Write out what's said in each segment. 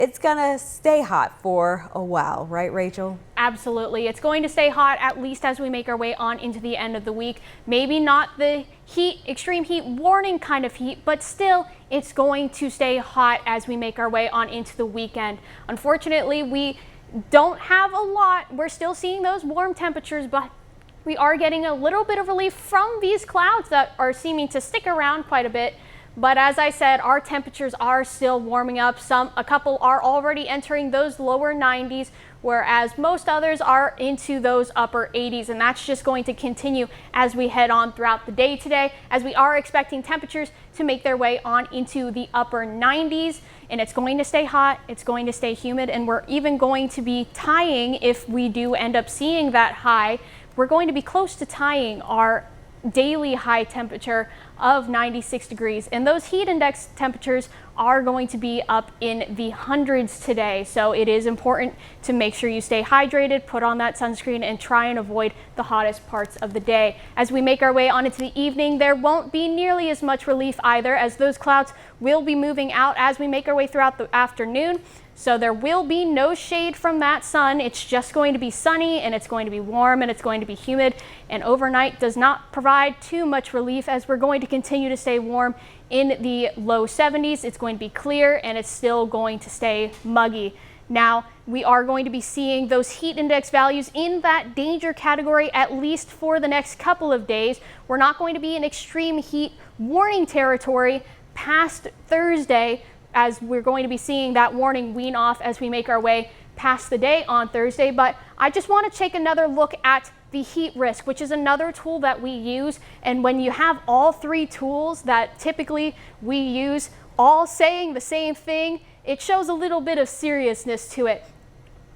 it's gonna stay hot for a while, right, Rachel? Absolutely. It's going to stay hot at least as we make our way on into the end of the week. Maybe not the extreme heat warning kind of heat, but still it's going to stay hot as we make our way on into the weekend. Unfortunately, we don't have a lot. We're still seeing those warm temperatures, but we are getting a little bit of relief from these clouds that are seeming to stick around quite a bit. But as I said, our temperatures are still warming up. A couple are already entering those lower 90s, whereas most others are into those upper 80s. And that's just going to continue as we head on throughout the day today, as we are expecting temperatures to make their way on into the upper 90s. And it's going to stay hot, it's going to stay humid, and we're even going to be tying, if we do end up seeing that high, we're going to be close to tying our daily high temperature of 96 degrees, and those heat index temperatures are going to be up in the hundreds today. So it is important to make sure you stay hydrated, put on that sunscreen, and try and avoid the hottest parts of the day. As we make our way on into the evening, there won't be nearly as much relief either, as those clouds will be moving out as we make our way throughout the afternoon. So there will be no shade from that sun. It's just going to be sunny, and it's going to be warm, and it's going to be humid, and overnight does not provide too much relief, as we're going to continue to stay warm in the low 70s. It's going to be clear, and it's still going to stay muggy. Now, we are going to be seeing those heat index values in that danger category at least for the next couple of days. We're not going to be in extreme heat warning territory past Thursday, as we're going to be seeing that warning wean off as we make our way past the day on Thursday. But I just want to take another look at the heat risk, which is another tool that we use. And when you have all three tools that typically we use all saying the same thing, it shows a little bit of seriousness to it.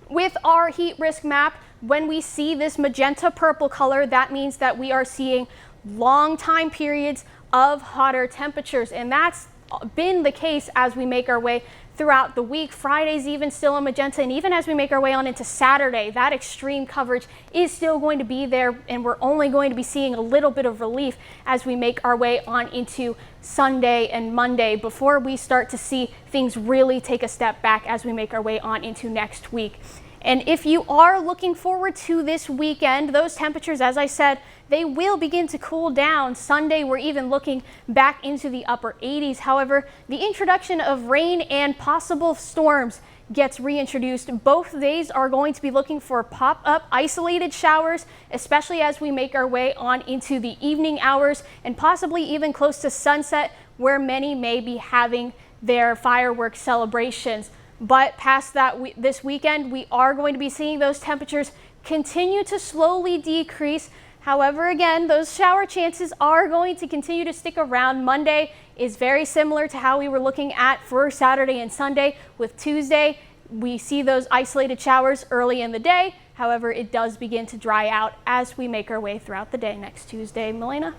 With our heat risk map, when we see this magenta purple color, that means that we are seeing long time periods of hotter temperatures, and that's been the case as we make our way throughout the week. Friday's even still a magenta, and even as we make our way on into Saturday, that extreme coverage is still going to be there, and we're only going to be seeing a little bit of relief as we make our way on into Sunday and Monday before we start to see things really take a step back as we make our way on into next week. And if you are looking forward to this weekend, those temperatures, as I said, they will begin to cool down. Sunday, we're even looking back into the upper 80s. However, the introduction of rain and possible storms gets reintroduced. Both days are going to be looking for pop-up isolated showers, especially as we make our way on into the evening hours and possibly even close to sunset, where many may be having their fireworks celebrations. But past that, this weekend, we are going to be seeing those temperatures continue to slowly decrease. However, again, those shower chances are going to continue to stick around. Monday is very similar to how we were looking at for Saturday and Sunday. With Tuesday, we see those isolated showers early in the day. However, it does begin to dry out as we make our way throughout the day next Tuesday. Milena?